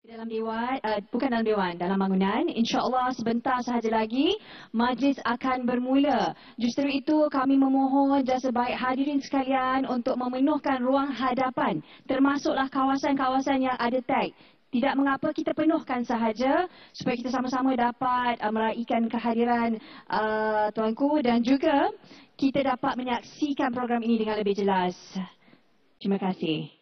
Dalam dewan, bukan dalam dewan, dalam bangunan. InsyaAllah sebentar sahaja lagi majlis akan bermula. Justru itu kami memohon jasa baik hadirin sekalian untuk memenuhkan ruang hadapan, termasuklah kawasan-kawasan yang ada tag. Tidak mengapa kita penuhkan sahaja supaya kita sama-sama dapat meraihkan kehadiran tuanku dan juga kita dapat menyaksikan program ini dengan lebih jelas. Terima kasih.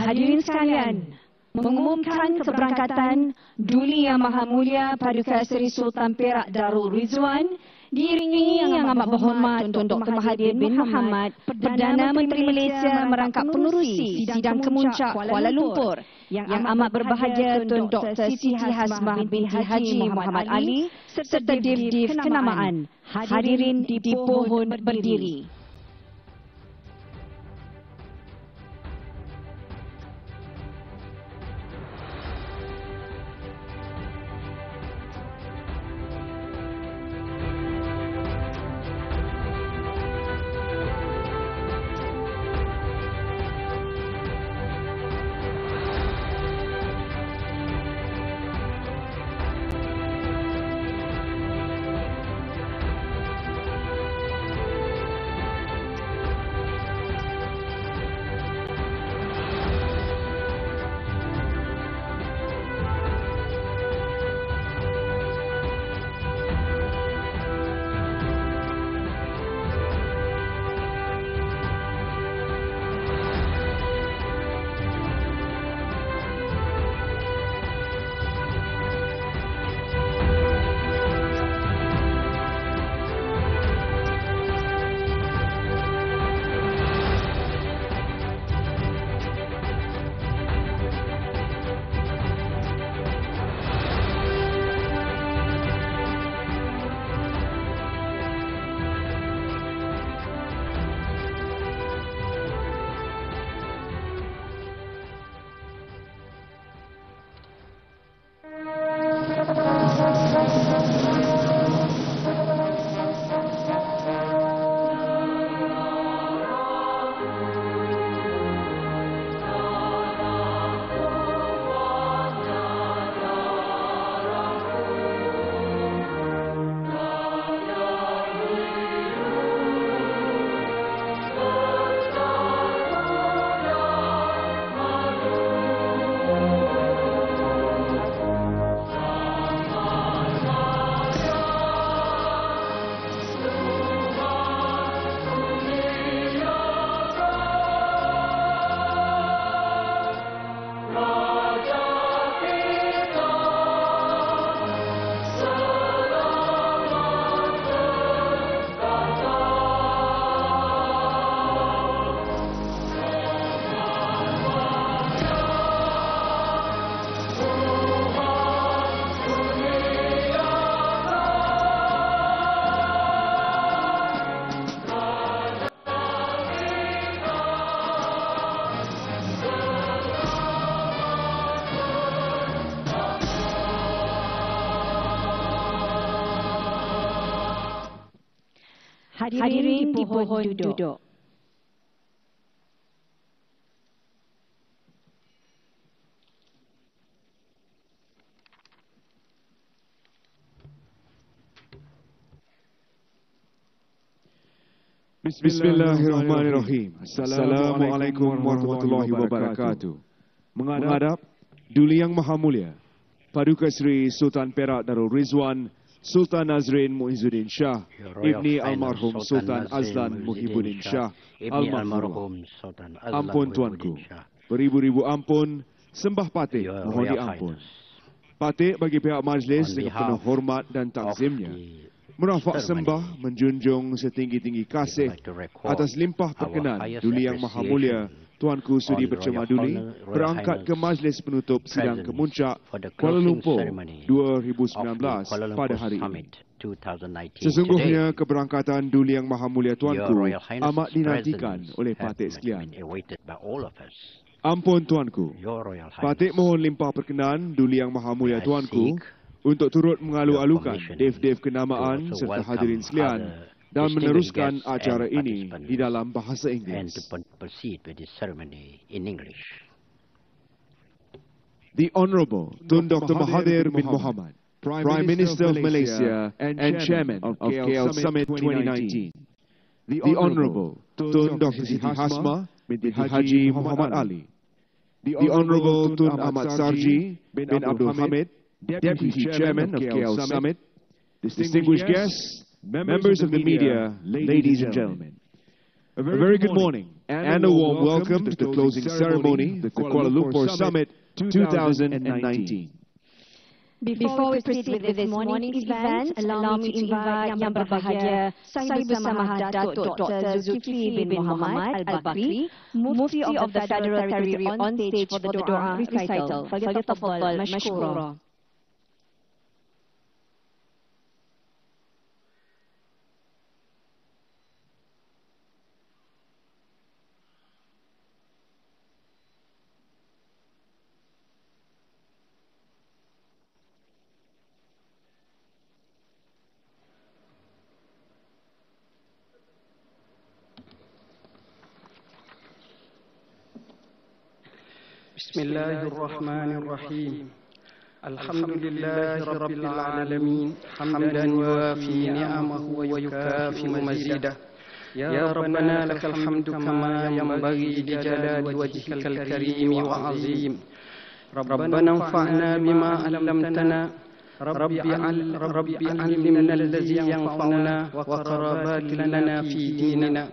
Hadirin sekalian, mengumumkan keberangkatan Duli Yang Maha Mulia Paduka Seri Sultan Perak Darul Rizwan diiringi Yang Amat Berhormat Tun Dr. Mahathir bin Mohamad, Perdana Menteri Malaysia merangkap penerusi Sidang Kemuncak Kuala Lumpur, Yang Amat Berbahagia Tun Dr. Siti Hasmah binti Haji Muhammad Ali serta Div-Div kenamaan. Hadirin dipohon berdiri. Hadirin dipohon duduk. Bismillahirrahmanirrahim. Assalamualaikum warahmatullahi wabarakatuh. Menghadap Duli Yang Maha Mulia Paduka Seri Sultan Perak Darul Rizwan Sultan Nazrin Muizzuddin Shah Ibni Almarhum Sultan Azlan Muhibbuddin Shah Almarhum. Ampun tuanku, beribu-ribu ampun. Sembah patik Your mohon Royal diampun. Highness, Patik bagi pihak majlis on dengan behalf penuh hormat dan of takzimnya. the Merafak ceremony, sembah menjunjung setinggi-tinggi kasih like to record atas limpah our perkenan highest Duli Yang Maha Mulia Tuanku Sudi on Bercema Royal Duli Honor- Royal berangkat ke Highness Majlis Penutup Sidang presence Kemuncak for the Kuala closing Lumpur ceremony 2019 of the Kuala Lumpur pada hari ini. Summit 2019 Sesungguhnya today. keberangkatan Duli Yang Maha Mulia Your Tuanku Royal Highness amat dinantikan presence oleh have patik sekalian. been awaited by all of us. Ampun Tuanku, Your Royal patik Highness, mohon limpah perkenan Duli Yang Maha Mulia I Tuanku seek untuk turut mengalu-alukan your permission dev-dev kenamaan to also serta welcome hadirin sekalian other dan distinguished meneruskan guests acara and ini participants di dalam bahasa and Inggeris. to proceed with this ceremony in English. The Honourable Tun Dr. Mahathir bin Mohamad, Prime Minister of Malaysia and Chairman of KL Summit 2019. The Honourable Tun Dr. Siti Hasma binti Haji Muhammad Ali. The Honourable Tun Ahmad Sarji bin Abdul Hamid, Deputy Chairman of KL Summit. Distinguished guests, members of the media, ladies and gentlemen. A very good morning and a warm welcome to the closing ceremony of the Kuala Lumpur Summit 2019. Before we proceed with this morning's event, allow me to invite yang berbahagia saya bersama Datuk Dr. Zulkifli bin Muhammad Al-Bakri, Mufti of the Federal Territory on stage for the Doa recital. Falyatafaddal mashkura. بسم الله الرحمن الرحيم الحمد لله رب العالمين حمدا يوافي نعمه ويكافئ مزيده يا ربنا لك الحمد كما ينبغي لجلال وجهك الكريم وعظيم ربنا انفعنا بما علمتنا ربي علمنا الذي ينفعنا وقربات لنا في ديننا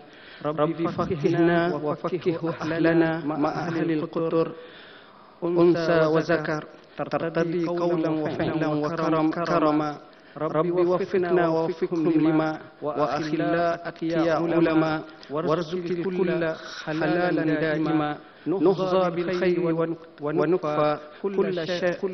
ربي فقهنا وفقه أهلنا مع أهل القطر أنثى وذكر ترتضي قولا وفعلا وكرما ربي وفقنا ووفقهم لما وأخلاء أتقياء علماء وارزق كل حلالا دائما نحظى بالخير ونكفى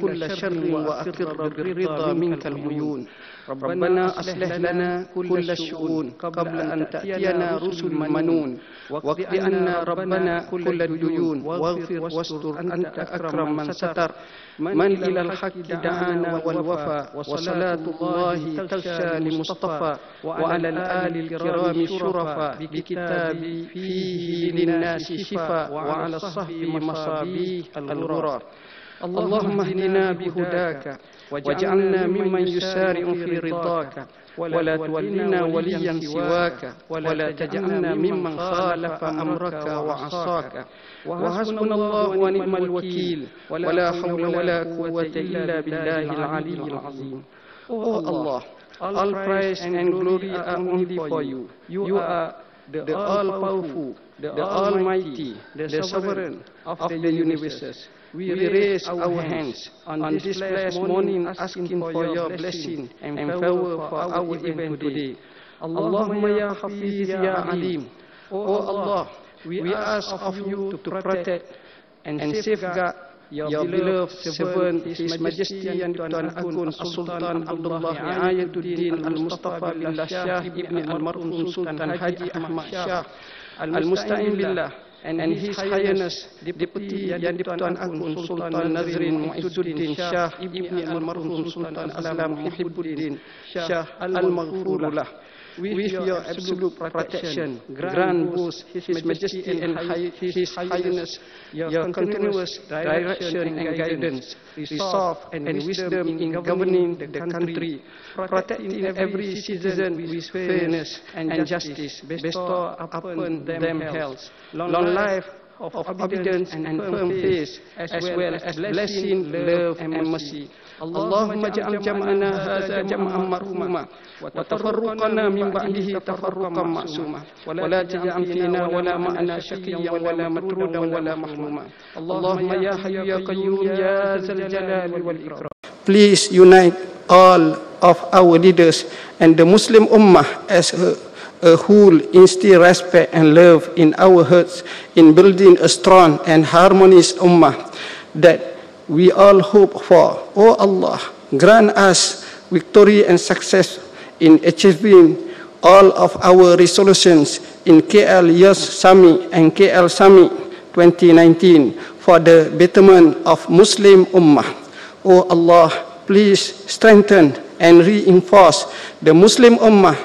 كل شر وأقر بالرضا منك العيون ربنا أصلح لنا كل الشؤون قبل أن تأتينا رسل منون واقض عنا ربنا كل الديون واغفر واستر أنت أكرم من ستر من إلى الحق دعانا والوفا وصلاة الله تغشى لمصطفى وعلى الآل الكرام الشرفاء بكتاب فيه للناس شفاء وعلى الصحب مصابيح الغرار اللهم اهدنا بهداك واجعلنا ممن يسارع في رضاك ولا تولنا وليا سواك ولا تجعلنا ممن خالف أمرك وعصاك وحسبنا الله ونعم الوكيل ولا حول ولا قوة إلا بالله العلي العظيم. Oh Allah, all praise and glory are only for you. You are the all-powerful, the almighty, the sovereign of the universes. We raise our hands on this blessed morning asking for your blessing and favor for our event today. Allahumma ya Hafiz ya Alim. Oh Allah, we ask of you to protect and safeguard your beloved servant, His Majesty yang Tuan Agung Sultan Abdullah Ayatuddin Al-Mustafa Billah Shah Ibn Al-Marhum Sultan Haji Ahmad Shah Al-Musta'in Billah and His Highness Deputy yang Tuan Agung Sultan Nazrin Muizzuddin Shah Ibn Al-Marhum Sultan Alam Muhibbuddin Shah Al-Maghfurullah. With your absolute protection, grant both His Majesty and His Highness your continuous direction and guidance, resolve and wisdom in governing the country, protecting every citizen with fairness and justice, bestow upon them health, long life, of obedience and firm faith, as well as blessing, love, and mercy. Allahumma ja'al jam'ana hadha jam'an marhuma wa tafarruqana min ba'dihi tafarruqan ma'suma wa la taj'al fina wa la ma'ana shaqiyyan wa la matrudan wa la mahmuma. Allahumma ya hayyu ya qayyum ya zal jalali wal ikram. Please unite all of our leaders and the Muslim Ummah as a whole, instill respect and love in our hearts in building a strong and harmonious Ummah that we all hope for. O Allah, grant us victory and success in achieving all of our resolutions in KL Youth Summit and KL Summit 2019 for the betterment of Muslim Ummah. O Allah, please strengthen and reinforce the Muslim Ummah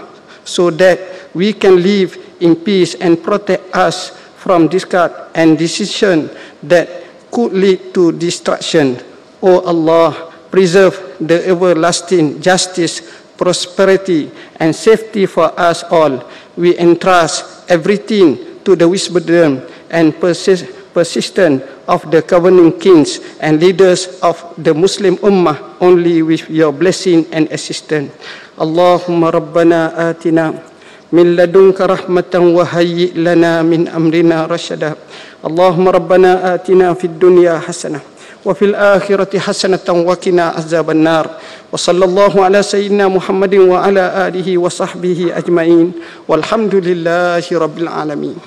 so that we can live in peace and protect us from discard and decision that could lead to destruction. O Allah, preserve the everlasting justice, prosperity, and safety for us all. We entrust everything to the wisdom and persistence of the governing kings and leaders of the Muslim Ummah only with your blessing and assistance. Allahumma Rabbana atina min ladunka rahmatan wa hayyi lana min amrina rashada. Allahumma Rabbana atina fid dunya hasanah wa fil akhirati hasanatan wa qina azaban nar. Wa sallallahu ala sayyidina Muhammadin wa ala alihi wa sahbihi ajma'in. Walhamdulillahi rabbil alamin.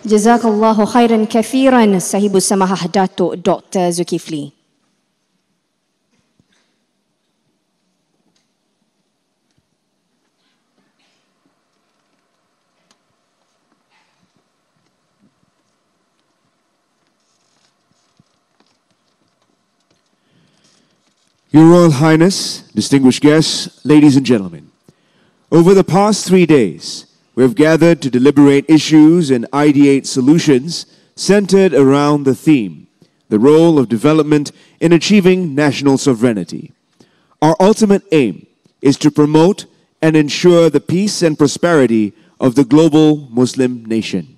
Jazakallahu khairan kathiran, Sahibus Samahah Datuk Dr. Zulkifli. Your Royal Highness, distinguished guests, ladies and gentlemen, over the past 3 days, we have gathered to deliberate issues and ideate solutions centered around the theme, the role of development in achieving national sovereignty. Our ultimate aim is to promote and ensure the peace and prosperity of the global Muslim nation.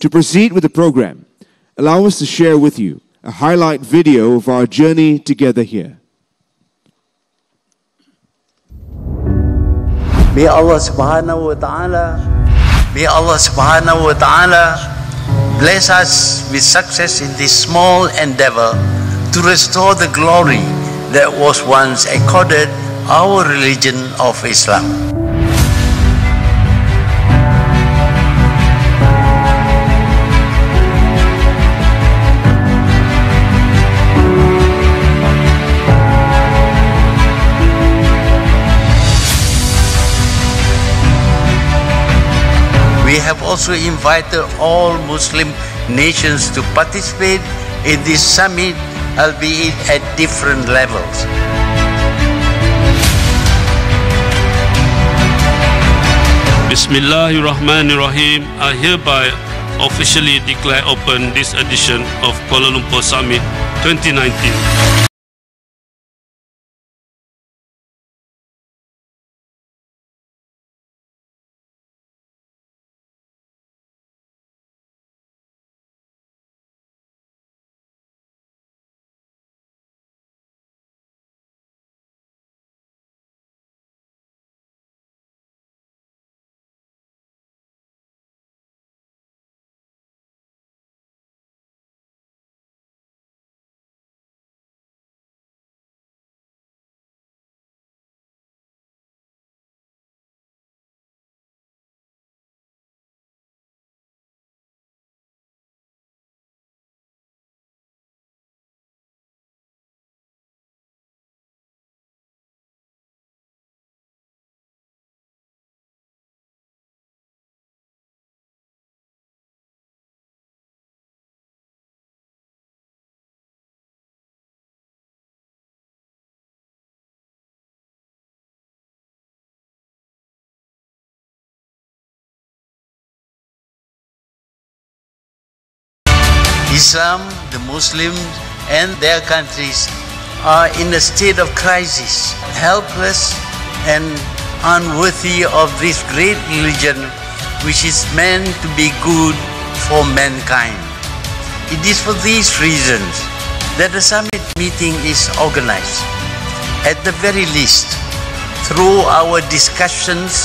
To proceed with the program, allow us to share with you a highlight video of our journey together here. May Allah subhanahu wa ta'ala bless us with success in this small endeavor to restore the glory that was once accorded our religion of Islam. We have also invited all Muslim nations to participate in this summit, albeit at different levels. Bismillahirrahmanirrahim. I hereby officially declare open this edition of Kuala Lumpur Summit 2019. Islam, the Muslims and their countries are in a state of crisis, helpless and unworthy of this great religion which is meant to be good for mankind. It is for these reasons that the summit meeting is organized. At the very least, through our discussions,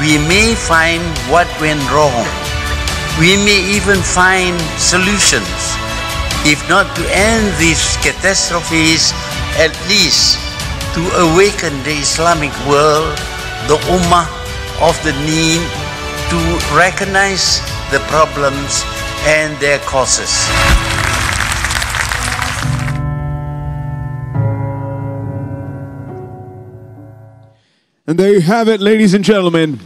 we may find what went wrong. We may even find solutions. If not to end these catastrophes, at least to awaken the Islamic world, the Ummah, of the need to recognize the problems and their causes. And there you have it, ladies and gentlemen.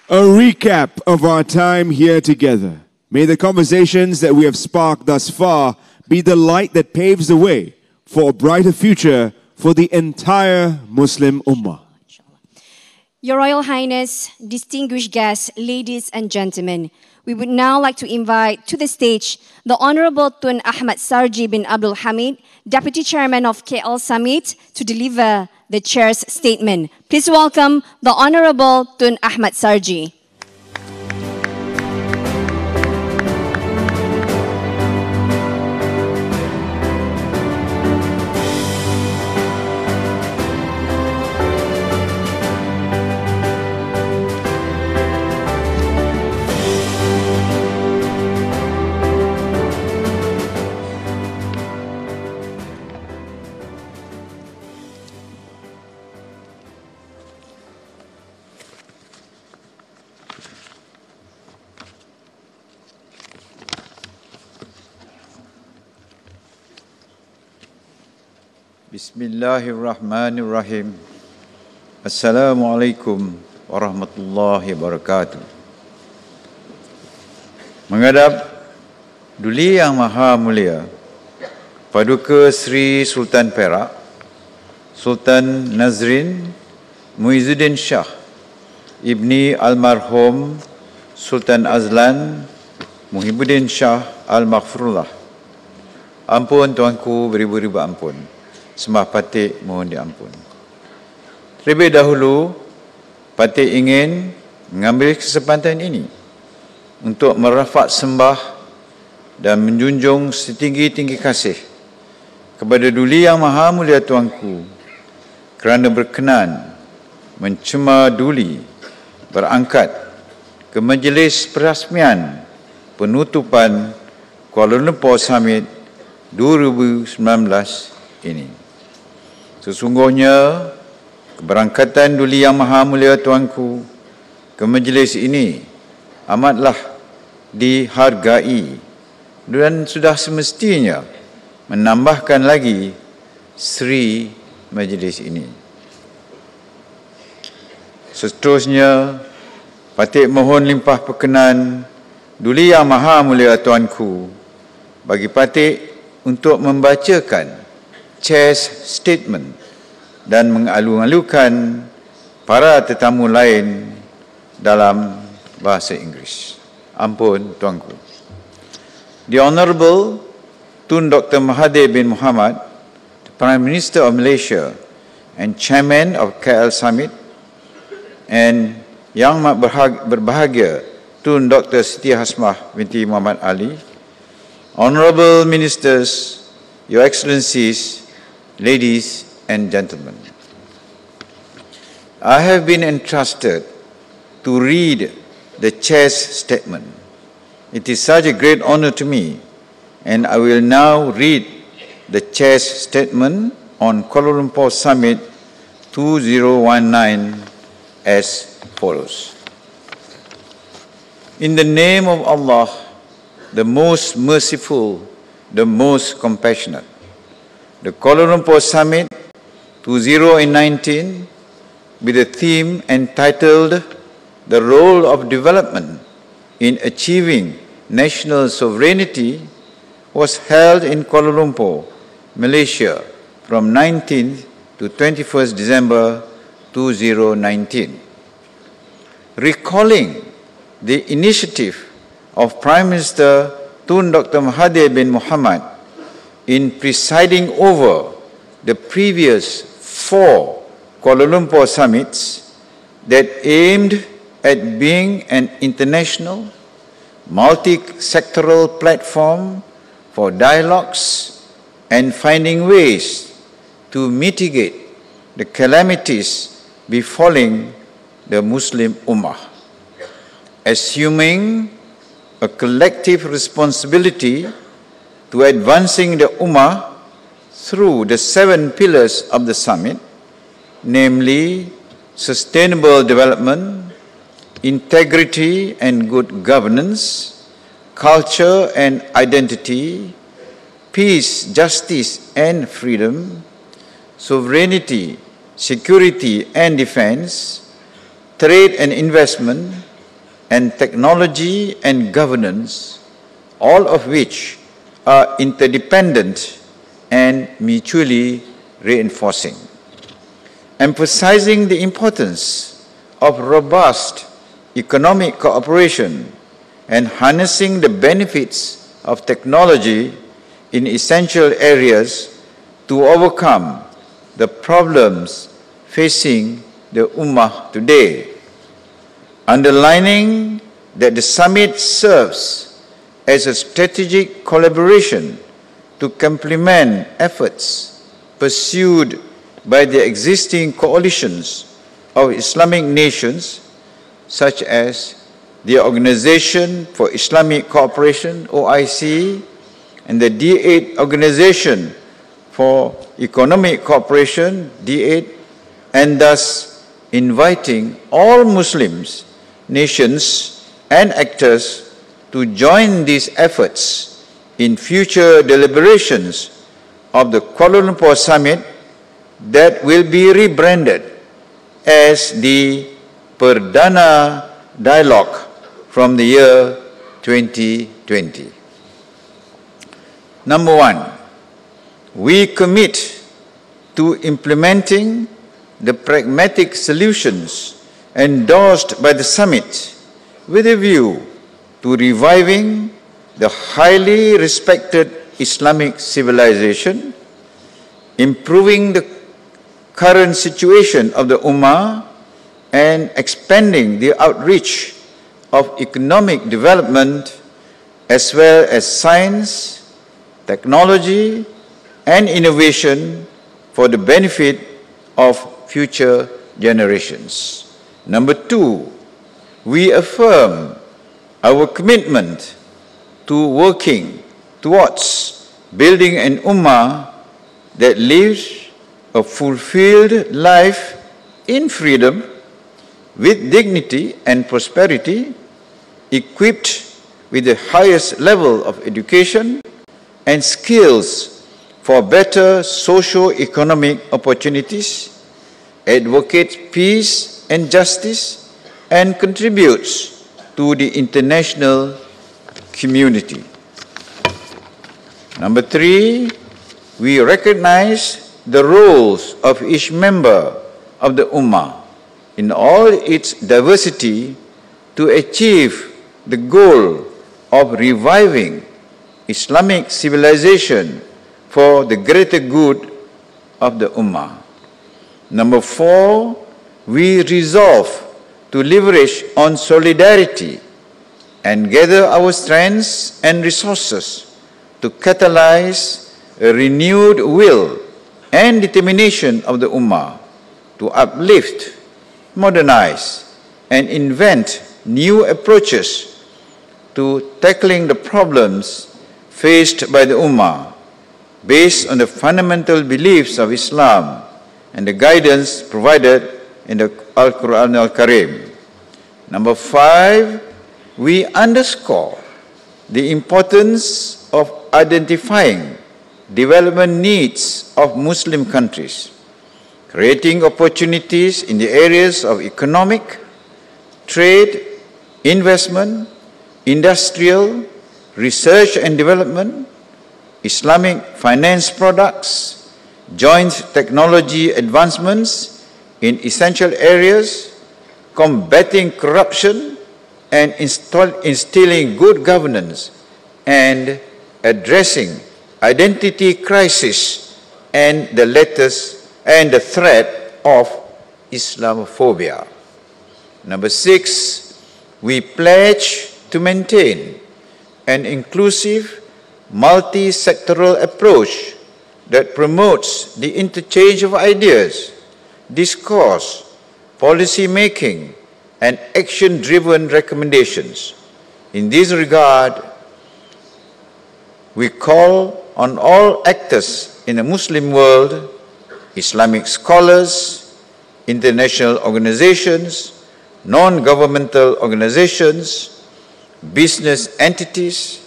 A recap of our time here together. May the conversations that we have sparked thus far be the light that paves the way for a brighter future for the entire Muslim Ummah. Your Royal Highness, distinguished guests, ladies and gentlemen, we would now like to invite to the stage the Honorable Tun Ahmad Sarji bin Abdul Hamid, Deputy Chairman of KL Summit, to deliver the Chair's statement. Please welcome the Honorable Tun Ahmad Sarji. Bismillahirrahmanirrahim. Assalamualaikum warahmatullahi wabarakatuh. Menghadap Duli Yang Maha Mulia Paduka Sri Sultan Perak, Sultan Nazrin Muizzuddin Shah Ibni Almarhum Sultan Azlan Muhibbuddin Shah Al-Maghfurullah. Ampun tuanku, beribu-ribu ampun. Sembah Patik mohon diampun. Terlebih dahulu, Patik ingin mengambil kesempatan ini untuk merafak sembah dan menjunjung setinggi-tinggi kasih kepada Duli Yang Maha Mulia Tuanku kerana berkenan mencema Duli berangkat ke Majlis Perasmian Penutupan Kuala Lumpur Summit 2019 ini. Sesungguhnya, keberangkatan Duli Yang Maha Mulia Tuanku ke majlis ini amatlah dihargai dan sudah semestinya menambahkan lagi Sri majlis ini. Seterusnya, Patik mohon limpah perkenan Duli Yang Maha Mulia Tuanku bagi Patik untuk membacakan Chair's Statement dan mengalu-alukan para tetamu lain dalam bahasa Inggeris. Ampun tuanku. The Honourable Tun Dr. Mahathir bin Mohamad, the Prime Minister of Malaysia and Chairman of KL Summit, and Yang Berbahagia Tun Dr. Siti Hasmah binti Muhammad Ali, Honourable Ministers, Your Excellencies, ladies and gentlemen. I have been entrusted to read the Chair's statement. It is such a great honour to me, and I will now read the Chair's statement on Kuala Lumpur Summit 2019 as follows. In the name of Allah, the most merciful, the most compassionate, the Kuala Lumpur Summit 2019, with a theme entitled The Role of Development in Achieving National Sovereignty, was held in Kuala Lumpur, Malaysia, from 19th to 21st December 2019. Recalling the initiative of Prime Minister Tun Dr. Mahathir bin Mohamad in presiding over the previous 4 Kuala Lumpur summits, that aimed at being an international, multi-sectoral platform for dialogues and finding ways to mitigate the calamities befalling the Muslim Ummah, assuming a collective responsibility to advancing the Ummah through the 7 pillars of the summit, namely sustainable development, integrity and good governance, culture and identity, peace, justice and freedom, sovereignty, security and defense, trade and investment, and technology and governance, all of which are interdependent and mutually reinforcing. Emphasizing the importance of robust economic cooperation and harnessing the benefits of technology in essential areas to overcome the problems facing the Ummah today. Underlining that the summit serves as a strategic collaboration to complement efforts pursued by the existing coalitions of Islamic nations such as the Organization for Islamic Cooperation, OIC, and the D8 Organization for Economic Cooperation, D8, and thus inviting all Muslims, nations, and actors to join these efforts in future deliberations of the Kuala Lumpur Summit that will be rebranded as the Perdana Dialogue from the year 2020. Number 1, we commit to implementing the pragmatic solutions endorsed by the summit with a view to reviving the highly respected Islamic civilization, improving the current situation of the Ummah, and expanding the outreach of economic development as well as science, technology, and innovation for the benefit of future generations. Number 2, we affirm our commitment to working towards building an Ummah that lives a fulfilled life in freedom, with dignity and prosperity, equipped with the highest level of education and skills for better socio-economic opportunities, advocates peace and justice, and contributes to the international community. Number 3, we recognize the roles of each member of the Ummah in all its diversity to achieve the goal of reviving Islamic civilization for the greater good of the Ummah. Number 4, we resolve to leverage on solidarity and gather our strengths and resources to catalyze a renewed will and determination of the Ummah to uplift, modernize, and invent new approaches to tackling the problems faced by the Ummah based on the fundamental beliefs of Islam and the guidance provided in the Al-Quran Al-Karim. Number 5, we underscore the importance of identifying development needs of Muslim countries, creating opportunities in the areas of economic, trade, investment, industrial, research and development, Islamic finance products, joint technology advancements in essential areas, combating corruption and instilling good governance, and addressing identity crisis and the threat of Islamophobia. Number 6, we pledge to maintain an inclusive, multi-sectoral approach that promotes the interchange of ideas, discourse, policy making, and action-driven recommendations. In this regard, we call on all actors in the Muslim world, Islamic scholars, international organizations, non-governmental organizations, business entities,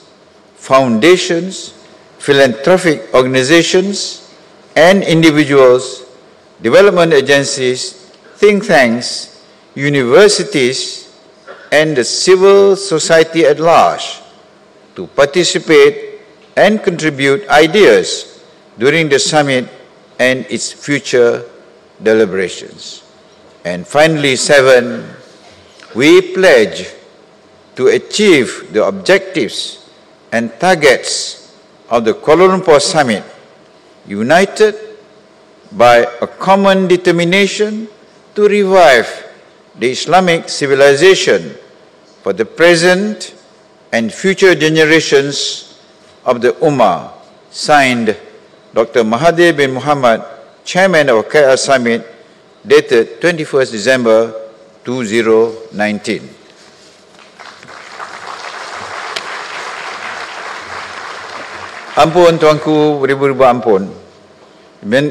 foundations, philanthropic organizations, and individuals, development agencies, think tanks, universities, and the civil society at large to participate and contribute ideas during the summit and its future deliberations. And finally, 7, we pledge to achieve the objectives and targets of the Kuala Lumpur Summit, united by a common determination to revive the Islamic civilization for the present and future generations of the Ummah. Signed, Dr. Mahathir bin Mohamad, Chairman of KL Summit, dated 21st December 2019. Ampun tuanku, beribu-ribu ampun.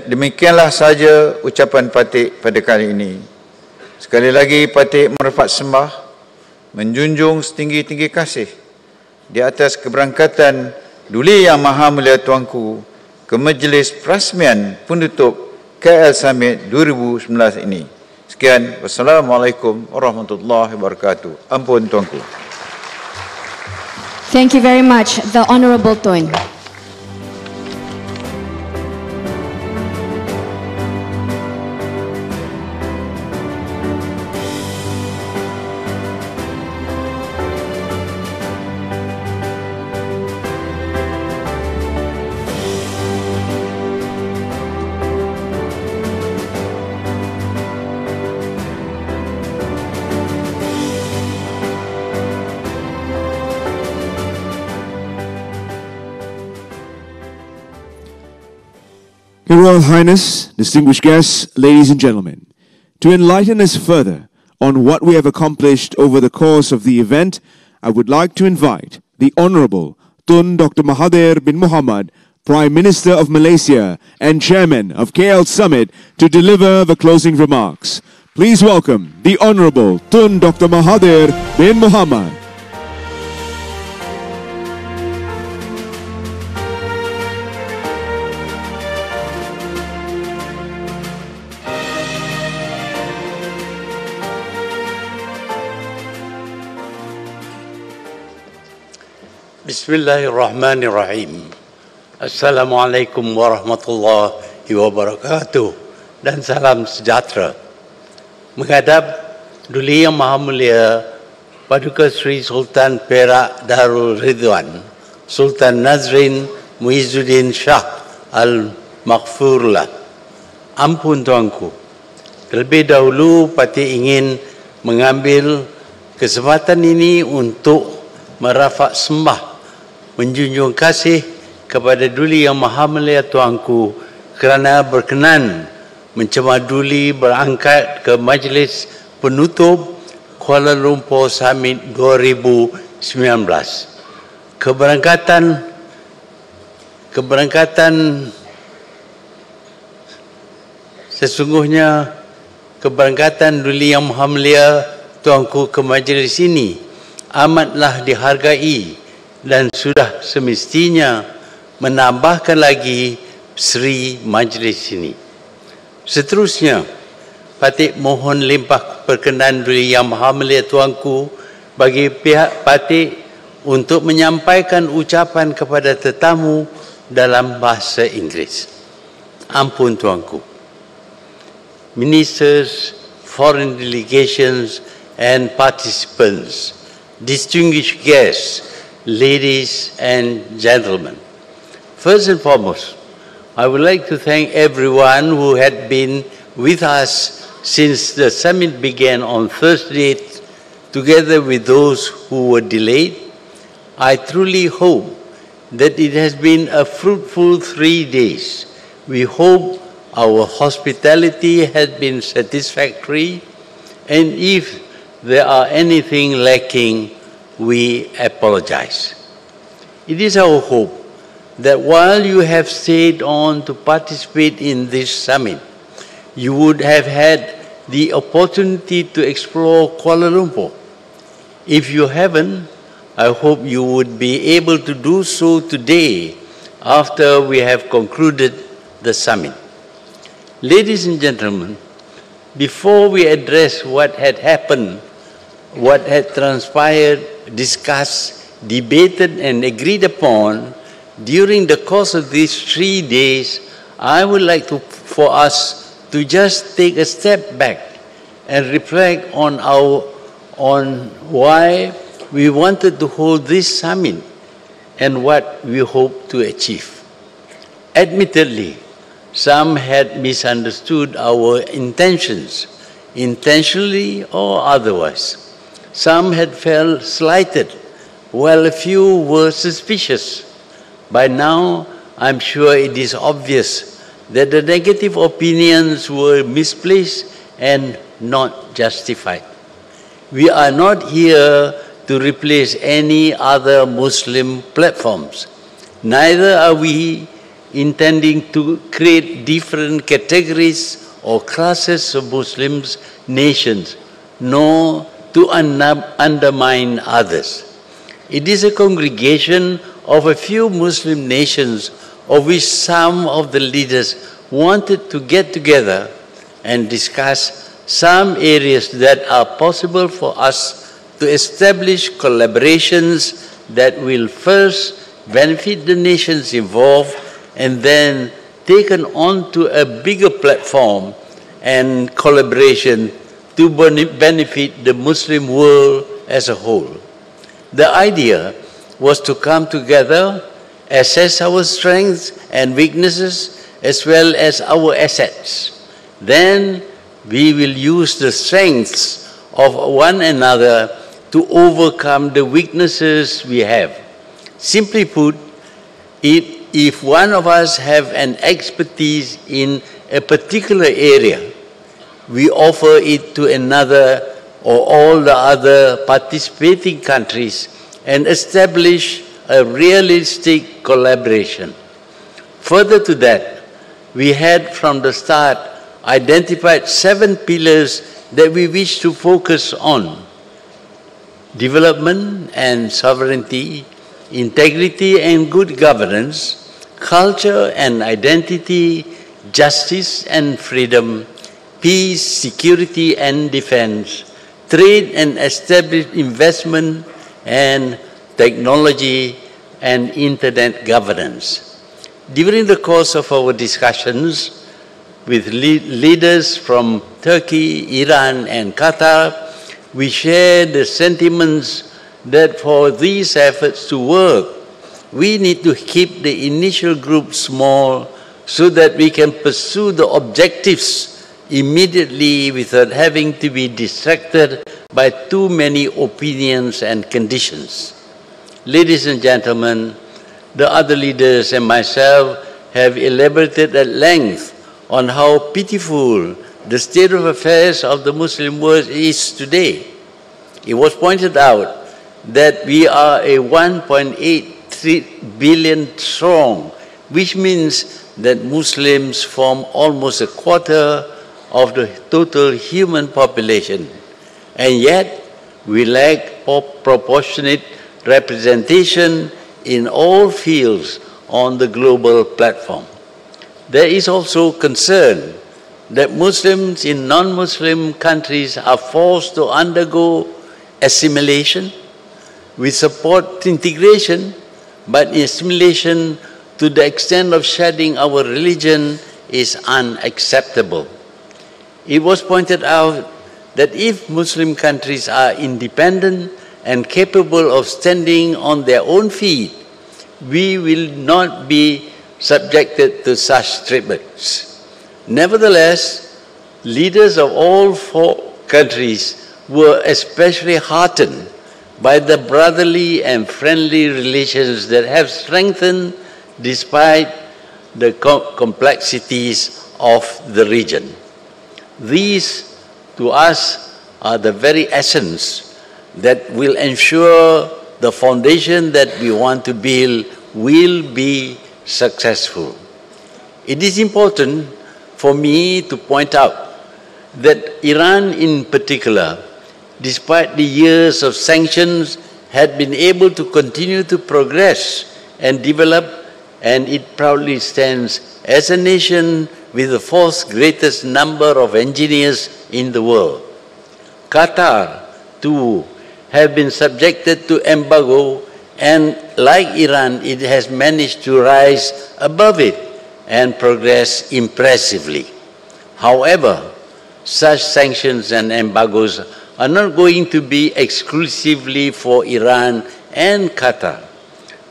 Demikianlah saja ucapan Patik pada kali ini. Sekali lagi Patik merefat sembah, menjunjung setinggi-tinggi kasih di atas keberangkatan Duli Yang Maha Mulia Tuanku ke Majlis Perasmian Penutup KL Summit 2019 ini. Sekian, wassalamualaikum warahmatullahi wabarakatuh. Ampun tuanku. Thank you very much, the Honorable Tun. Your Royal Highness, distinguished guests, ladies and gentlemen, to enlighten us further on what we have accomplished over the course of the event, I would like to invite the Honorable Tun Dr. Mahathir bin Mohamad, Prime Minister of Malaysia and Chairman of KL Summit, to deliver the closing remarks. Please welcome the Honorable Tun Dr. Mahathir bin Mohamad. Bismillahirrahmanirrahim. Assalamualaikum warahmatullahi wabarakatuh dan salam sejahtera. Menghadap Duli Yang Maha Mulia Paduka Seri Sultan Perak Darul Ridwan Sultan Nazrin Muizzuddin Shah Al-Maghfurlah. Ampun tuanku, terlebih dahulu Patik ingin mengambil kesempatan ini untuk merafak sembah, menjunjung kasih kepada Duli Yang Maha Mulia Tuanku kerana berkenan mencemaduli berangkat ke Majlis Penutup Kuala Lumpur Summit 2019. Sesungguhnya keberangkatan Duli Yang Maha Mulia Tuanku ke majlis ini amatlah dihargai dan sudah semestinya menambahkan lagi seri majlis ini. Seterusnya, Patik mohon limpah perkenan Duli Yang Maha Mulia Tuanku bagi pihak Patik untuk menyampaikan ucapan kepada tetamu dalam bahasa Inggeris. Ampun tuanku. Ministers, foreign delegations and participants, distinguished guests, ladies and gentlemen. First and foremost, I would like to thank everyone who had been with us since the summit began on Thursday, together with those who were delayed, I truly hope that it has been a fruitful 3 days. We hope our hospitality has been satisfactory, and if there are anything lacking, we apologize. It is our hope that while you have stayed on to participate in this summit, you would have had the opportunity to explore Kuala Lumpur. If you haven't, I hope you would be able to do so today after we have concluded the summit. Ladies and gentlemen, before we address what had happened, what had transpired, discussed, debated and agreed upon during the course of these 3 days, I would like for us to just take a step back and reflect on why we wanted to hold this summit and what we hope to achieve. Admittedly, some had misunderstood our intentions, intentionally or otherwise. Some had felt slighted, while a few were suspicious. By now, I'm sure it is obvious that the negative opinions were misplaced and not justified. We are not here to replace any other Muslim platforms. Neither are we intending to create different categories or classes of Muslims, nations, nor to undermine others. It is a congregation of a few Muslim nations of which some of the leaders wanted to get together and discuss some areas that are possible for us to establish collaborations that will first benefit the nations involved and then taken on to a bigger platform and collaboration to benefit the Muslim world as a whole. The idea was to come together, assess our strengths and weaknesses as well as our assets. Then we will use the strengths of one another to overcome the weaknesses we have. Simply put, if one of us have an expertise in a particular area, we offer it to another or all the other participating countries and establish a realistic collaboration. Further to that, we had from the start identified 7 pillars that we wish to focus on: development and sovereignty, integrity and good governance, culture and identity, justice and freedom, peace, security and defense, trade and established investment, and technology and internet governance. During the course of our discussions with leaders from Turkey, Iran, and Qatar, we shared the sentiments that for these efforts to work, we need to keep the initial group small so that we can pursue the objectives immediately without having to be distracted by too many opinions and conditions. Ladies and gentlemen, the other leaders and myself have elaborated at length on how pitiful the state of affairs of the Muslim world is today. It was pointed out that we are a 1.83 billion strong, which means that Muslims form almost a quarter of the total human population. And yet, we lack proportionate representation in all fields on the global platform. There is also concern that Muslims in non-Muslim countries are forced to undergo assimilation. We support integration, but assimilation to the extent of shedding our religion is unacceptable. It was pointed out that if Muslim countries are independent and capable of standing on their own feet, we will not be subjected to such treatments. Nevertheless, leaders of all four countries were especially heartened by the brotherly and friendly relations that have strengthened despite the complexities of the region. These, to us, are the very essence that will ensure the foundation that we want to build will be successful. It is important for me to point out that Iran in particular, despite the years of sanctions, had been able to continue to progress and develop, and it proudly stands as a nation with the fourth greatest number of engineers in the world. Qatar, too, have been subjected to embargo, and like Iran, it has managed to rise above it and progress impressively. However, such sanctions and embargoes are not going to be exclusively for Iran and Qatar.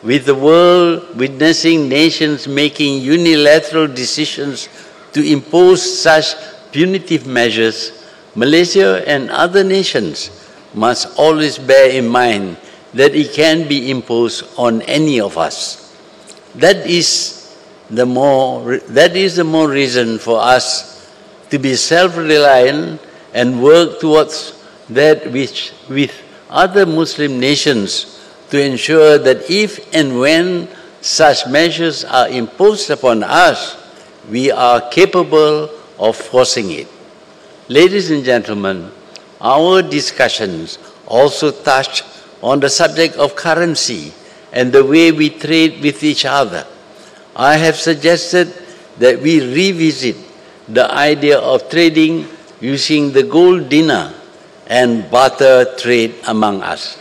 With the world witnessing nations making unilateral decisions to impose such punitive measures, Malaysia and other nations must always bear in mind that it can be imposed on any of us. That is the more reason for us to be self-reliant and work towards that with other Muslim nations to ensure that if and when such measures are imposed upon us, we are capable of forcing it. Ladies and gentlemen, our discussions also touched on the subject of currency and the way we trade with each other. I have suggested that we revisit the idea of trading using the gold dinar and barter trade among us.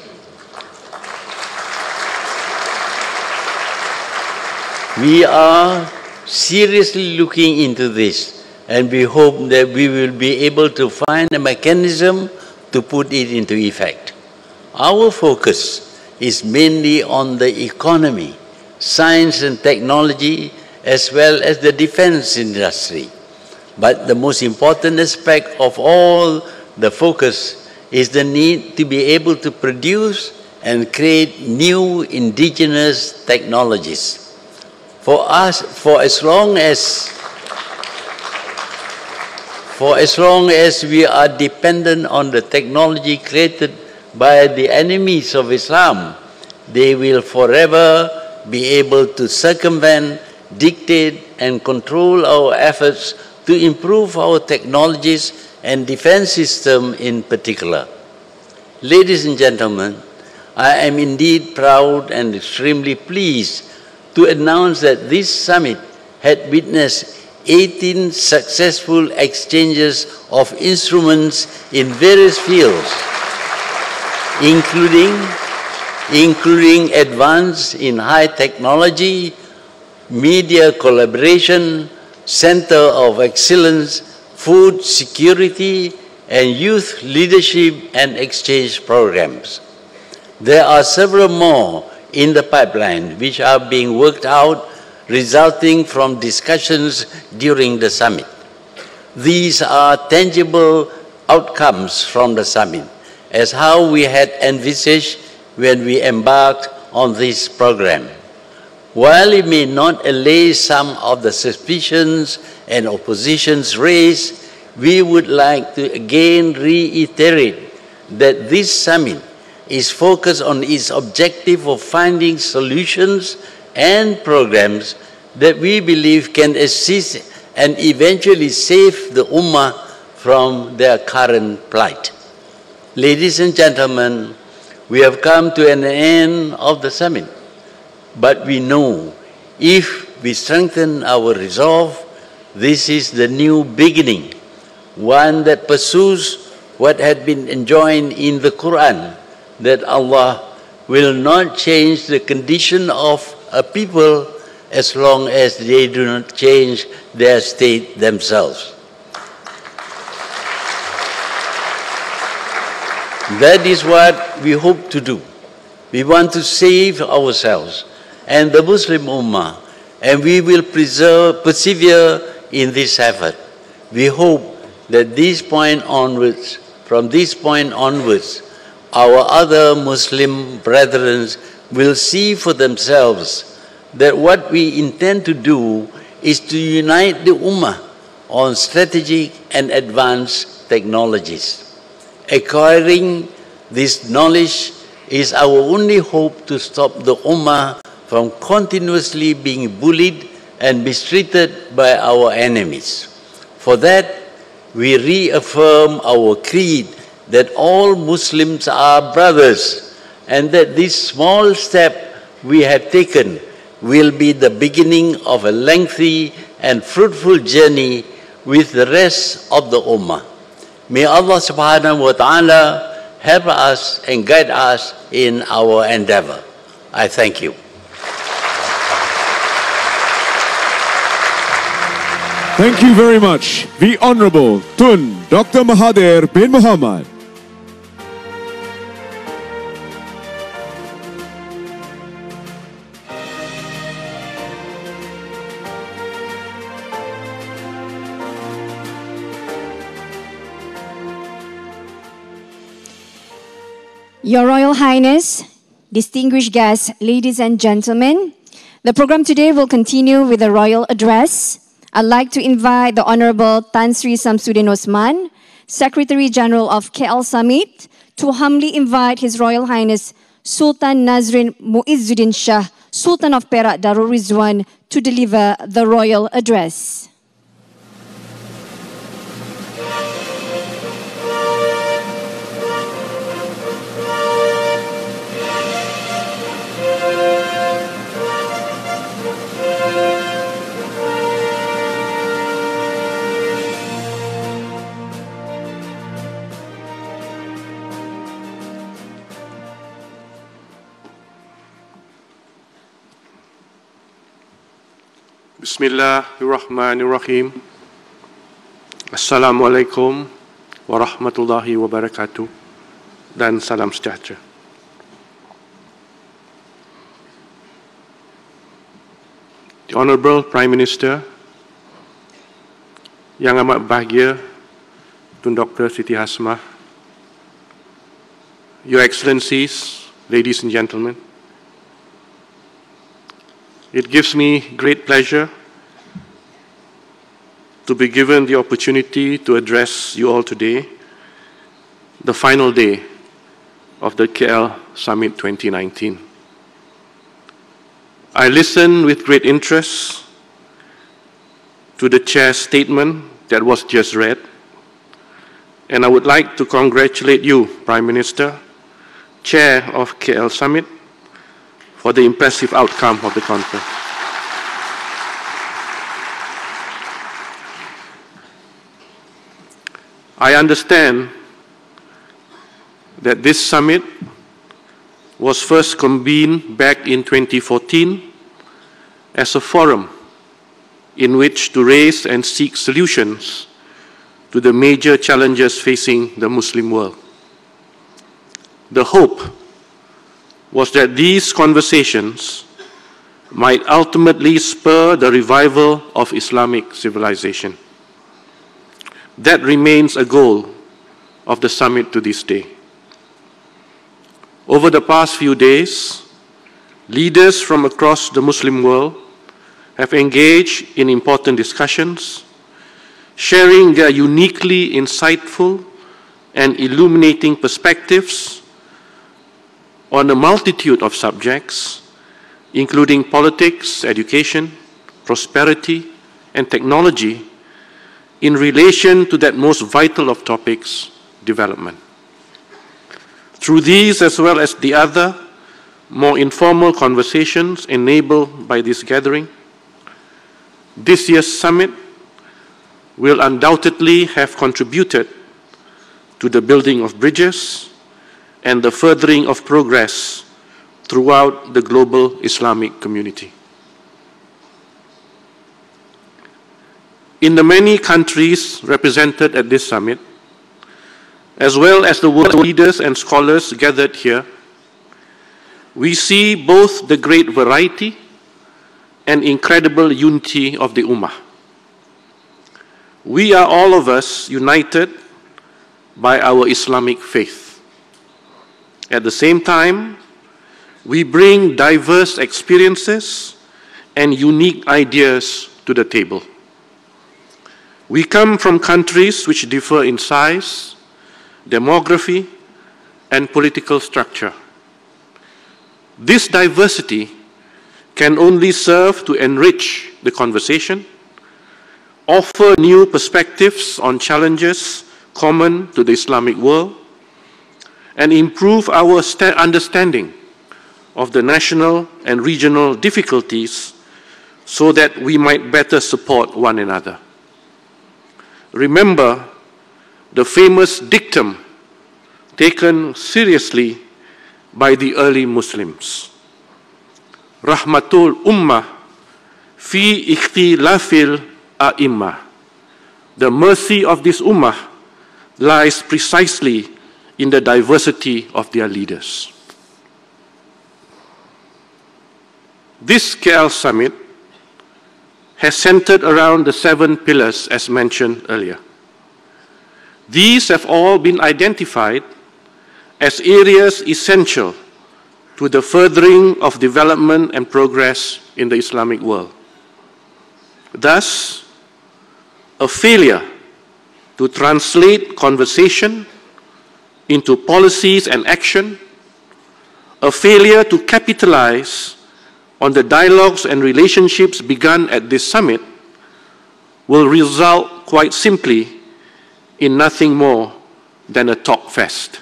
We are seriously looking into this, and we hope that we will be able to find a mechanism to put it into effect. Our focus is mainly on the economy, science and technology, as well as the defense industry. But the most important aspect of all the focus is the need to be able to produce and create new indigenous technologies. For as long as we are dependent on the technology created by the enemies of Islam, they will forever be able to circumvent, dictate, and control our efforts to improve our technologies and defense system in particular. Ladies and gentlemen, I am indeed proud and extremely pleased to announce that this summit had witnessed 18 successful exchanges of instruments in various fields, including advance in high technology, media collaboration, center of excellence, food security, and youth leadership and exchange programs. There are several more in the pipeline which are being worked out, resulting from discussions during the summit. These are tangible outcomes from the summit, as how we had envisaged when we embarked on this program. While it may not allay some of the suspicions and oppositions raised, we would like to again reiterate that this summit is focused on its objective of finding solutions and programs that we believe can assist and eventually save the Ummah from their current plight. Ladies and gentlemen, we have come to an end of the summit, but we know if we strengthen our resolve, this is the new beginning, one that pursues what had been enjoined in the Quran, that Allah will not change the condition of a people as long as they do not change their state themselves. That is what we hope to do. We want to save ourselves and the Muslim Ummah, and we will persevere in this effort. We hope that from this point onwards, our other Muslim brethren will see for themselves that what we intend to do is to unite the Ummah on strategic and advanced technologies. Acquiring this knowledge is our only hope to stop the Ummah from continuously being bullied and mistreated by our enemies. For that, we reaffirm our creed that all Muslims are brothers, and that this small step we have taken will be the beginning of a lengthy and fruitful journey with the rest of the Ummah. May Allah subhanahu wa ta'ala help us and guide us in our endeavor. I thank you. Thank you very much, the Honorable Tun Dr. Mahathir bin Mohamad. Your Royal Highness, distinguished guests, ladies and gentlemen, the program today will continue with a royal address. I'd like to invite the Honorable Tan Sri Samsudin Osman, Secretary General of KL Summit, to humbly invite His Royal Highness Sultan Nazrin Muizzuddin Shah, Sultan of Perak Darul Rizwan, to deliver the royal address. Bismillahirrahmanirrahim. Assalamualaikum warahmatullahi wabarakatuh dan salam sejahtera. The Honourable Prime Minister, Yang Amat Bahagia Tun Dr. Siti Hasmah, Your Excellencies, ladies and gentlemen, it gives me great pleasure to be given the opportunity to address you all today, the final day of the KL Summit 2019. I listened with great interest to the Chair's statement that was just read, and I would like to congratulate you, Prime Minister, Chair of KL Summit, for the impressive outcome of the conference. I understand that this summit was first convened back in 2014 as a forum in which to raise and seek solutions to the major challenges facing the Muslim world. The hope was that these conversations might ultimately spur the revival of Islamic civilization. That remains a goal of the summit to this day. Over the past few days, leaders from across the Muslim world have engaged in important discussions, sharing their uniquely insightful and illuminating perspectives on a multitude of subjects, including politics, education, prosperity, and technology, in relation to that most vital of topics, development. Through these, as well as the other more informal conversations enabled by this gathering, this year's summit will undoubtedly have contributed to the building of bridges and the furthering of progress throughout the global Islamic community. In the many countries represented at this summit, as well as the world leaders and scholars gathered here, we see both the great variety and incredible unity of the Ummah. we are all of us united by our Islamic faith. At the same time, we bring diverse experiences and unique ideas to the table. We come from countries which differ in size, demography, and political structure. This diversity can only serve to enrich the conversation, offer new perspectives on challenges common to the Islamic world, and improve our understanding of the national and regional difficulties so that we might better support one another. Remember the famous dictum taken seriously by the early Muslims. Rahmatul Ummah fi ikhtilafil a'immah. The mercy of this Ummah lies precisely in the diversity of their leaders. This KL summit has centered around the 7 pillars as mentioned earlier. These have all been identified as areas essential to the furthering of development and progress in the Islamic world. Thus, a failure to translate conversation into policies and action, a failure to capitalize on the dialogues and relationships begun at this summit will result quite simply in nothing more than a talk fest.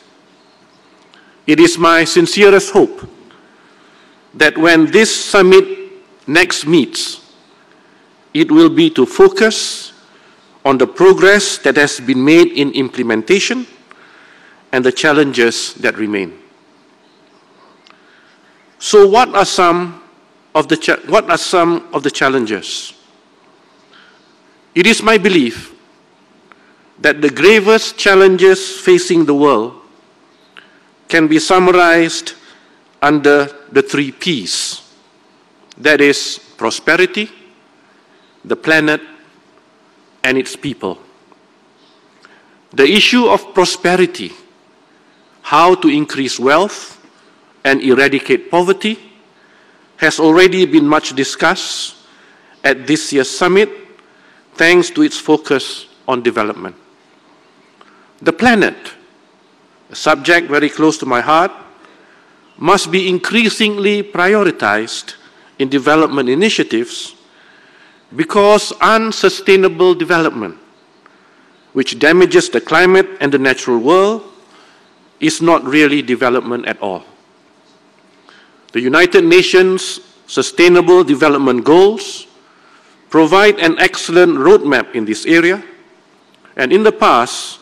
It is my sincerest hope that when this summit next meets, it will be to focus on the progress that has been made in implementation and the challenges that remain. So what are some of the challenges? It is my belief that the gravest challenges facing the world can be summarized under the 3 Ps. That is prosperity, the planet, and its people. The issue of prosperity, how to increase wealth and eradicate poverty, has already been much discussed at this year's summit, thanks to its focus on development. The planet, a subject very close to my heart, must be increasingly prioritized in development initiatives because unsustainable development, which damages the climate and the natural world, is not really development at all. The United Nations Sustainable Development Goals provide an excellent roadmap in this area, and in the past,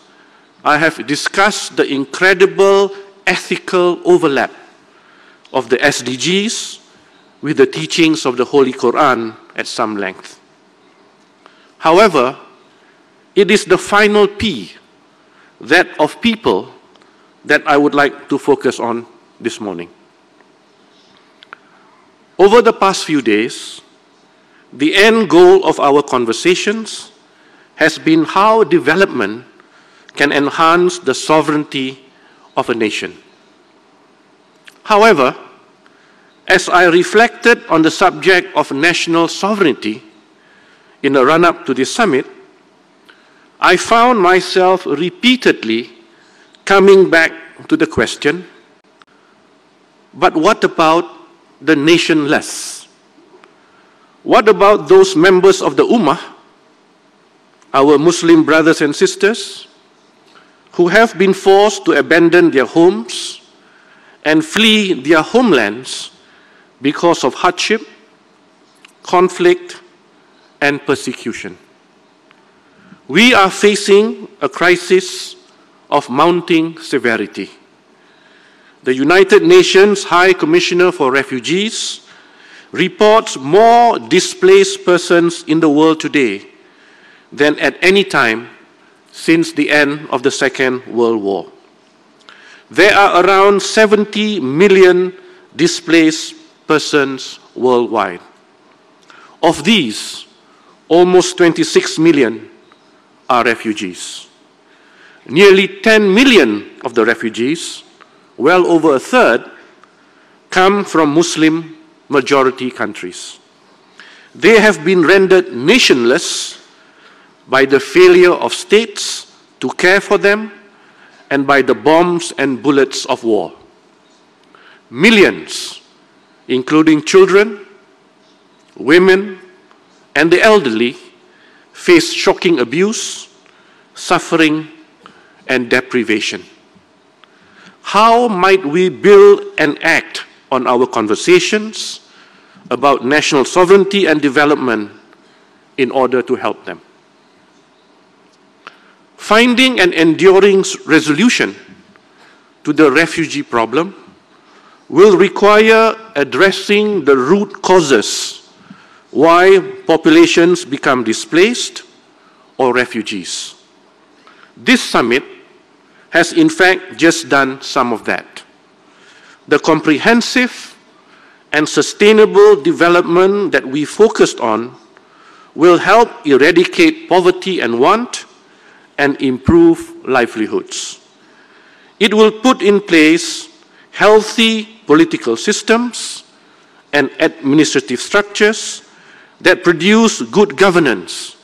I have discussed the incredible ethical overlap of the SDGs with the teachings of the Holy Quran at some length. However, it is the final P, that of people, that I would like to focus on this morning. Over the past few days, the end goal of our conversations has been how development can enhance the sovereignty of a nation. However, as I reflected on the subject of national sovereignty in the run-up to this summit, I found myself repeatedly coming back to the question, but what about the nationless? What about those members of the Ummah, our Muslim brothers and sisters, who have been forced to abandon their homes and flee their homelands because of hardship, conflict, and persecution? We are facing a crisis of mounting severity. The United Nations High Commissioner for Refugees reports more displaced persons in the world today than at any time since the end of the Second World War. There are around 70 million displaced persons worldwide. Of these, almost 26 million are refugees. Nearly 10 million of the refugees, well over a third, come from Muslim majority countries. They have been rendered nationless by the failure of states to care for them and by the bombs and bullets of war. Millions, including children, women, and the elderly, face shocking abuse, suffering, and deprivation. How might we build and act on our conversations about national sovereignty and development in order to help them? Finding an enduring resolution to the refugee problem will require addressing the root causes why populations become displaced or refugees. This summit has in fact just done some of that. The comprehensive and sustainable development that we focused on will help eradicate poverty and want and improve livelihoods. It will put in place healthy political systems and administrative structures that produce good governance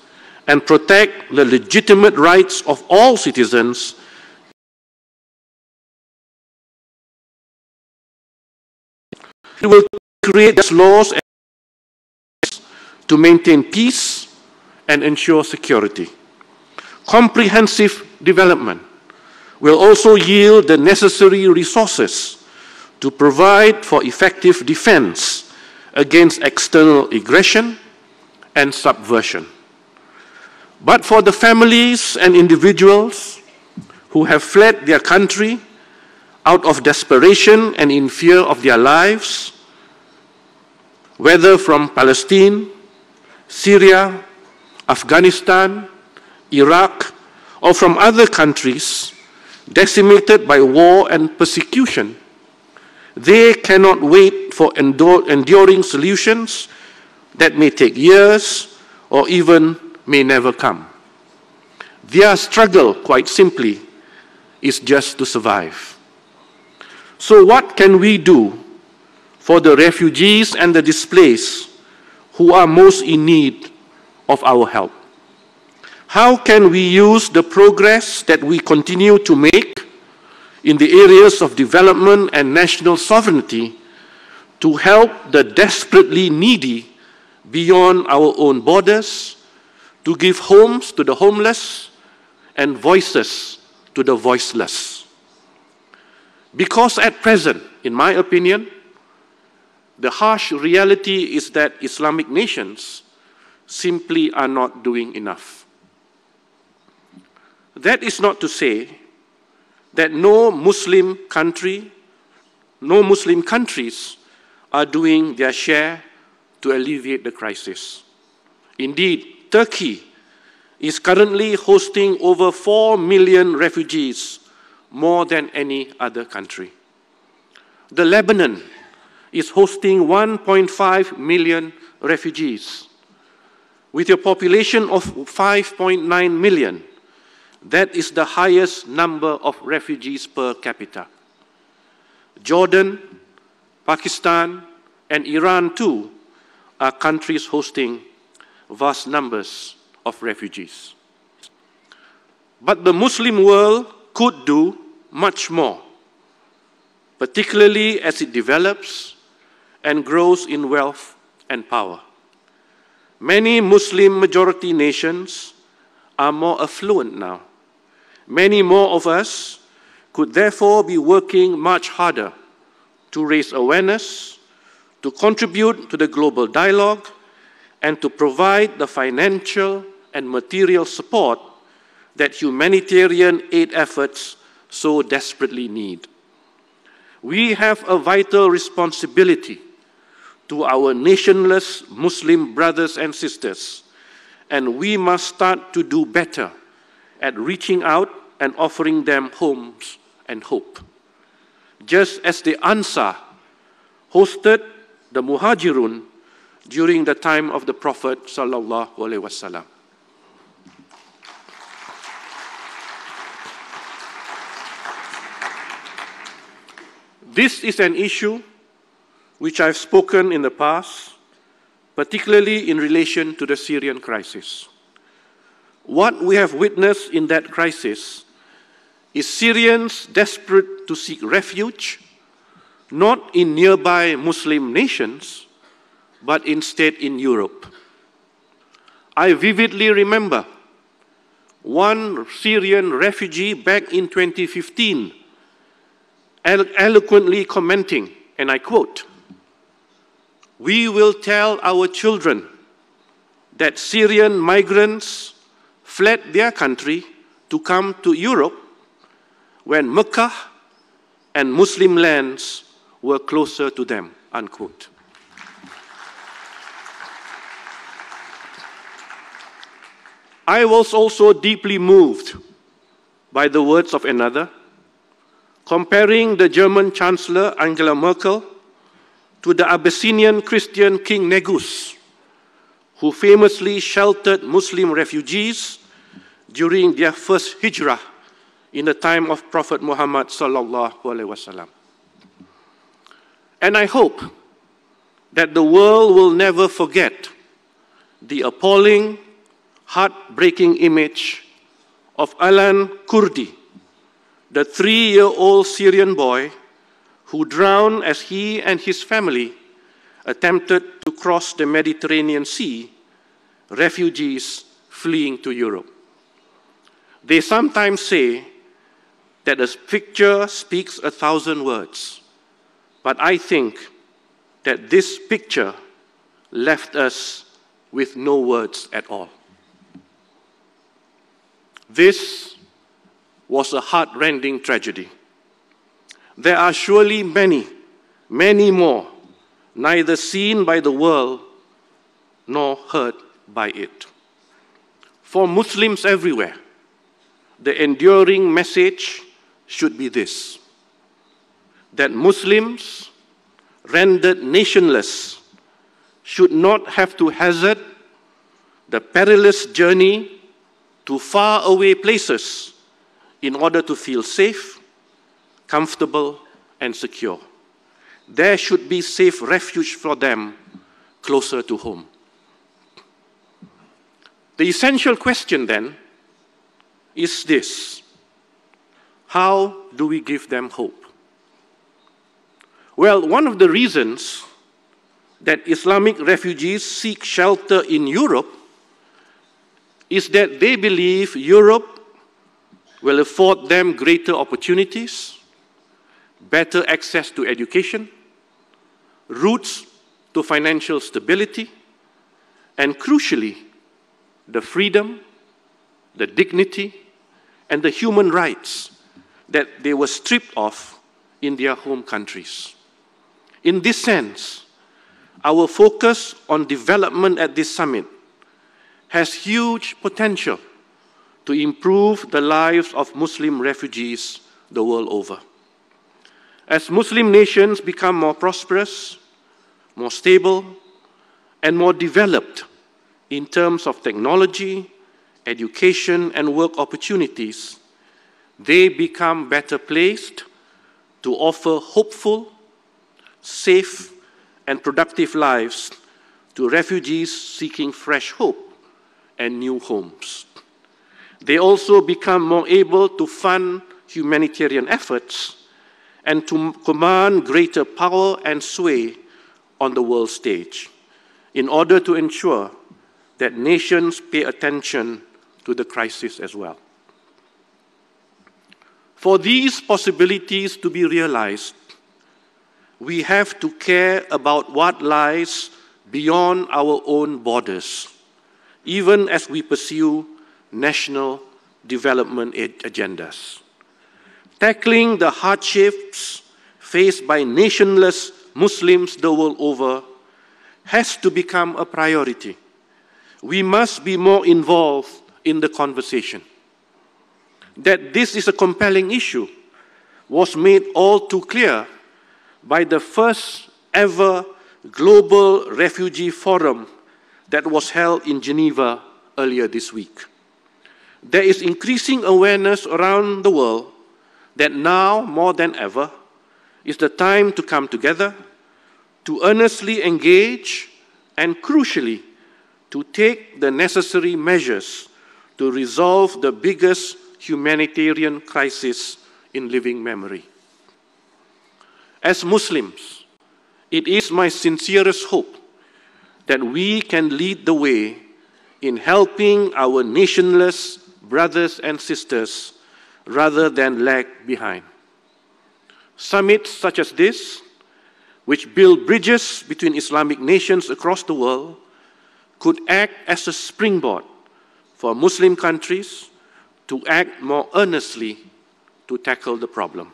and protect the legitimate rights of all citizens. It will create laws to maintain peace and ensure security. Comprehensive development will also yield the necessary resources to provide for effective defense against external aggression and subversion. But for the families and individuals who have fled their country out of desperation and in fear of their lives, whether from Palestine, Syria, Afghanistan, Iraq, or from other countries decimated by war and persecution, they cannot wait for enduring solutions that may take years or even may never come. Their struggle, quite simply, is just to survive. So what can we do for the refugees and the displaced who are most in need of our help? How can we use the progress that we continue to make in the areas of development and national sovereignty to help the desperately needy beyond our own borders, to give homes to the homeless and voices to the voiceless? Because at present, in my opinion, the harsh reality is that Islamic nations simply are not doing enough. That is not to say that no Muslim countries are doing their share to alleviate the crisis. Indeed, Turkey is currently hosting over 4 million refugees, more than any other country. The Lebanon is hosting 1.5 million refugees. With a population of 5.9 million, that is the highest number of refugees per capita. Jordan, Pakistan, and Iran too are countries hosting vast numbers of refugees. But the Muslim world could do much more, particularly as it develops and grows in wealth and power. Many Muslim majority nations are more affluent now. Many more of us could therefore be working much harder to raise awareness, to contribute to the global dialogue, and to provide the financial and material support that humanitarian aid efforts so desperately need. We have a vital responsibility to our nationless Muslim brothers and sisters, and we must start to do better at reaching out and offering them homes and hope. Just as the Ansar hosted the Muhajirun during the time of the Prophet sallallahu alaihi wasallam. This is an issue which I've spoken in the past, particularly in relation to the Syrian crisis. What we have witnessed in that crisis is Syrians desperate to seek refuge, not in nearby Muslim nations, but instead in Europe. I vividly remember one Syrian refugee back in 2015 eloquently commenting, and I quote, "We will tell our children that Syrian migrants fled their country to come to Europe when Mecca and Muslim lands were closer to them," unquote. I was also deeply moved by the words of another, comparing the German Chancellor Angela Merkel to the Abyssinian Christian King Negus, who famously sheltered Muslim refugees during their first hijrah in the time of Prophet Muhammad sallallahu alaihi wasallam. And I hope that the world will never forget the appalling, heartbreaking image of Alan Kurdi, the 3-year-old Syrian boy who drowned as he and his family attempted to cross the Mediterranean Sea, refugees fleeing to Europe. They sometimes say that a picture speaks 1,000 words, but I think that this picture left us with no words at all. This was a heart-rending tragedy. There are surely many, many more, neither seen by the world nor heard by it. For Muslims everywhere, the enduring message should be this: that Muslims, rendered nationless, should not have to hazard the perilous journey to far-away places in order to feel safe, comfortable, and secure. There should be safe refuge for them closer to home. The essential question then is this: how do we give them hope? Well, one of the reasons that Islamic refugees seek shelter in Europe is that they believe Europe will afford them greater opportunities, better access to education, routes to financial stability, and crucially, the freedom, the dignity, and the human rights that they were stripped of in their home countries. In this sense, our focus on development at this summit has huge potential to improve the lives of Muslim refugees the world over. As Muslim nations become more prosperous, more stable, and more developed in terms of technology, education, and work opportunities, they become better placed to offer hopeful, safe, and productive lives to refugees seeking fresh hope and new homes. They also become more able to fund humanitarian efforts and to command greater power and sway on the world stage in order to ensure that nations pay attention to the crisis as well. For these possibilities to be realized, we have to care about what lies beyond our own borders, even as we pursue national development agendas. Tackling the hardships faced by nationless Muslims the world over has to become a priority. We must be more involved in the conversation. That this is a compelling issue was made all too clear by the first ever Global Refugee Forum that was held in Geneva earlier this week. There is increasing awareness around the world that now, more than ever, is the time to come together, to earnestly engage, and crucially, to take the necessary measures to resolve the biggest humanitarian crisis in living memory. As Muslims, it is my sincerest hope that we can lead the way in helping our nationless brothers and sisters rather than lag behind. Summits such as this, which build bridges between Islamic nations across the world, could act as a springboard for Muslim countries to act more earnestly to tackle the problem.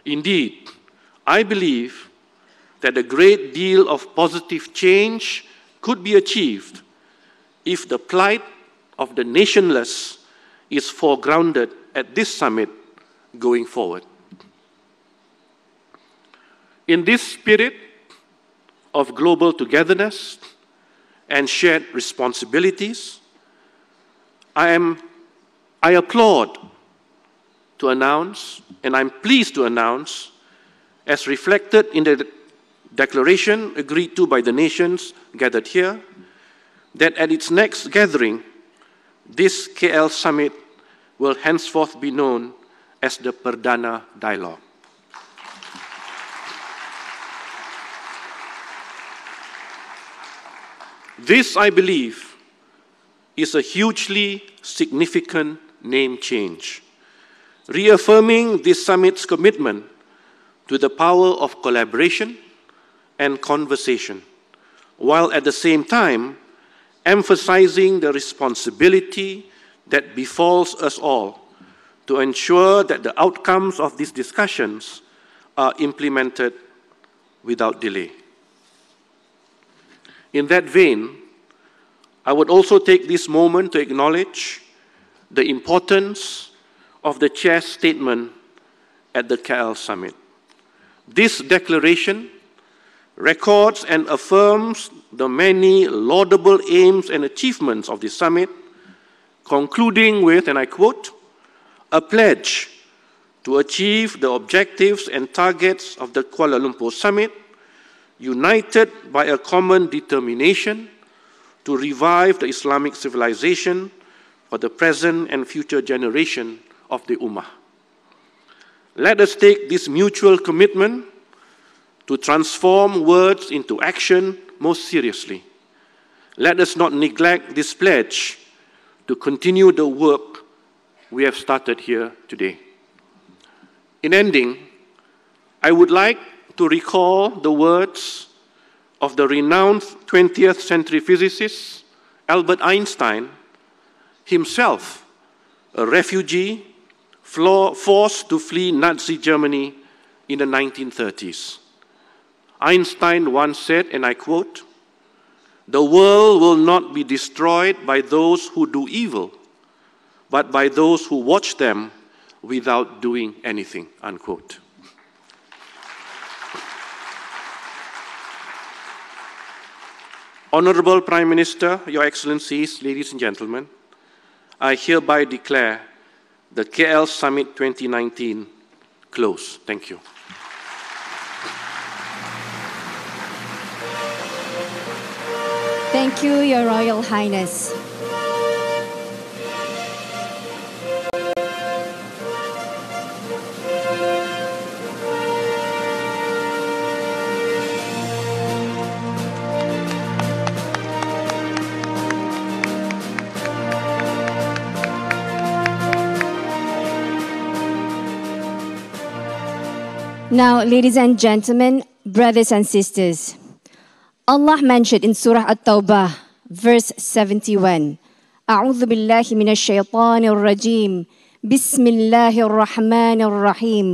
Indeed, I believe that a great deal of positive change could be achieved if the plight of the nationless is foregrounded at this summit going forward. In this spirit of global togetherness and shared responsibilities, I applaud to announce, and I'm pleased to announce, as reflected in the declaration agreed to by the nations gathered here, that at its next gathering, this KL summit will henceforth be known as the Perdana Dialogue. This, I believe, is a hugely significant name change, reaffirming this summit's commitment to the power of collaboration and conversation, while at the same time emphasizing the responsibility that befalls us all to ensure that the outcomes of these discussions are implemented without delay. In that vein, I would also take this moment to acknowledge the importance of the chair's statement at the KL Summit. This declaration records and affirms the many laudable aims and achievements of the summit, concluding with, and I quote, a pledge to achieve the objectives and targets of the Kuala Lumpur Summit, united by a common determination to revive the Islamic civilization for the present and future generation of the Ummah. Let us take this mutual commitment to transform words into action most seriously. Let us not neglect this pledge to continue the work we have started here today. In ending, I would like to recall the words of the renowned 20th century physicist Albert Einstein, himself a refugee forced to flee Nazi Germany in the 1930s. Einstein once said, and I quote, "The world will not be destroyed by those who do evil, but by those who watch them without doing anything," unquote. Honorable Prime Minister, Your Excellencies, ladies and gentlemen, I hereby declare the KL Summit 2019 closed. Thank you. Thank you, Your Royal Highness. Now, ladies and gentlemen, brothers and sisters, Allah mentioned in Surah At-Tawbah, verse 71, أعوذ بالله من الشيطان الرجيم بسم الله الرحمن الرحيم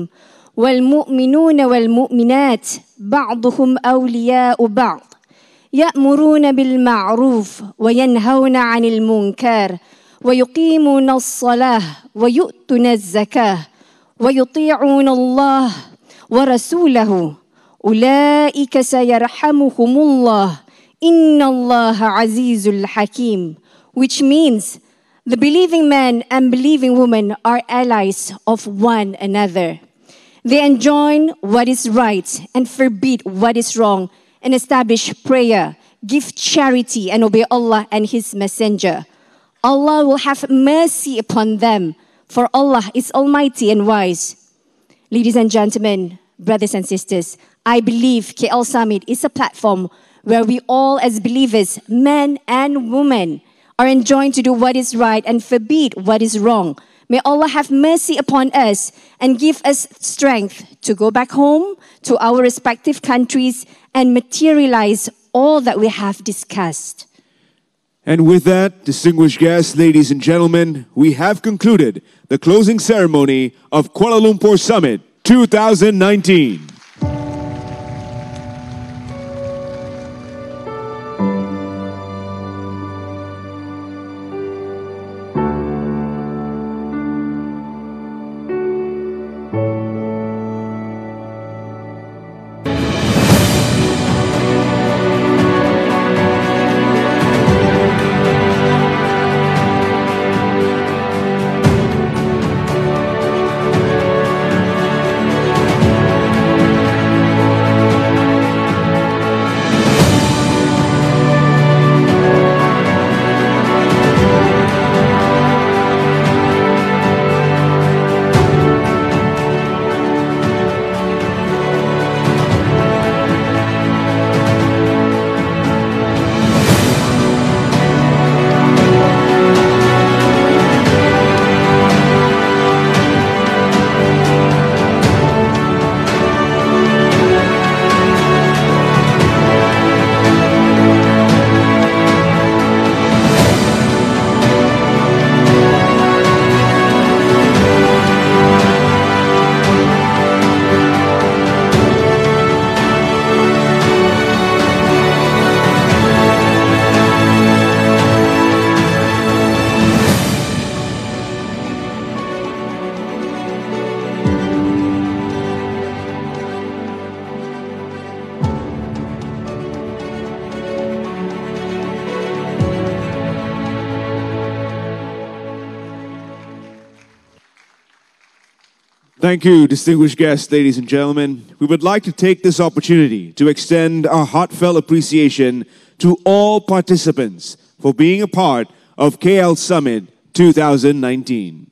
والمؤمنون والمؤمنات بعضهم أولياء بعض يأمرون بالمعروف وينهون عن المنكر ويقيمون الصلاة ويؤتون الزكاة ويطيعون الله ورسوله أولئك سيرحمهم الله إن الله عزيز الحكيم, which means the believing men and believing women are allies of one another. They enjoin what is right and forbid what is wrong and establish prayer, give charity and obey Allah and His Messenger. Allah will have mercy upon them, for Allah is Almighty and Wise. Ladies and gentlemen, brothers and sisters, I believe KL Summit is a platform where we all as believers, men and women, are enjoined to do what is right and forbid what is wrong. May Allah have mercy upon us and give us strength to go back home to our respective countries and materialize all that we have discussed. And with that, distinguished guests, ladies and gentlemen, we have concluded the closing ceremony of Kuala Lumpur Summit 2019. Thank you, distinguished guests, ladies and gentlemen. We would like to take this opportunity to extend our heartfelt appreciation to all participants for being a part of KL Summit 2019.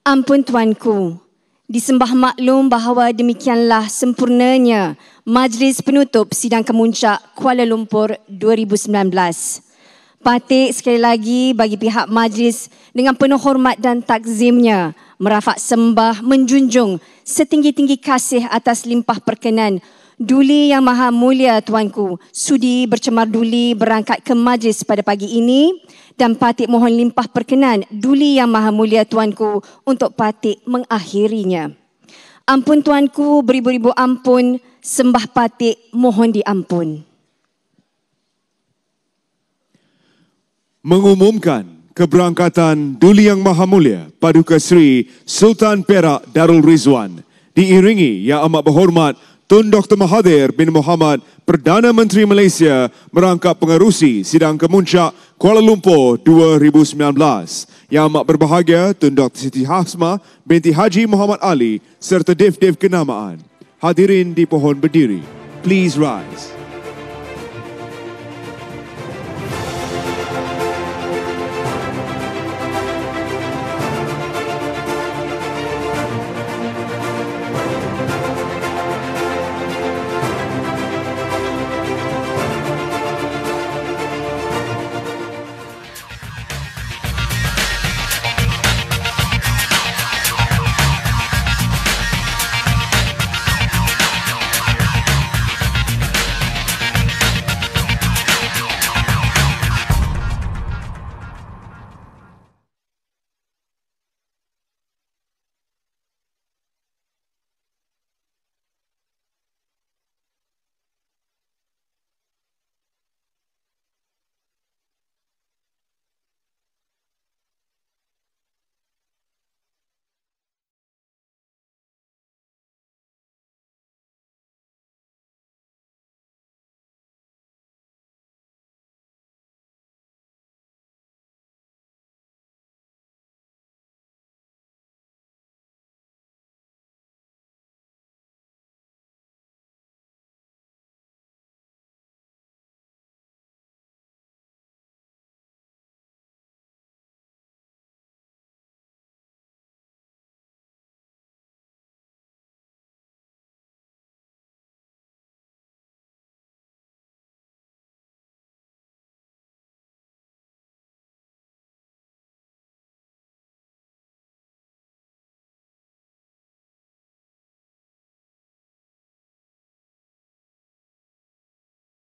Ampun tuanku, disembah maklum bahawa demikianlah sempurnanya Majlis Penutup Sidang Kemuncak Kuala Lumpur 2019. Patik sekali lagi bagi pihak majlis dengan penuh hormat dan takzimnya merafak sembah menjunjung setinggi-tinggi kasih atas limpah perkenan Duli Yang Maha Mulia tuanku sudi bercemar duli berangkat ke majlis pada pagi ini dan patik mohon limpah perkenan Duli Yang Maha Mulia tuanku untuk patik mengakhirinya. Ampun tuanku, beribu-ribu ampun, sembah patik mohon diampun. Mengumumkan keberangkatan Duli Yang Maha Mulia Paduka Seri Sultan Perak Darul Rizwan diiringi Yang Amat Berhormat Tun Dr. Mahathir bin Mohamad Perdana Menteri Malaysia merangkap pengerusi Sidang Kemuncak Kuala Lumpur 2019. Yang Amat Berbahagia Tun Dr. Siti Hasmah binti Haji Muhammad Ali serta Dev-Dev kenamaan. Hadirin dipohon berdiri. Please rise.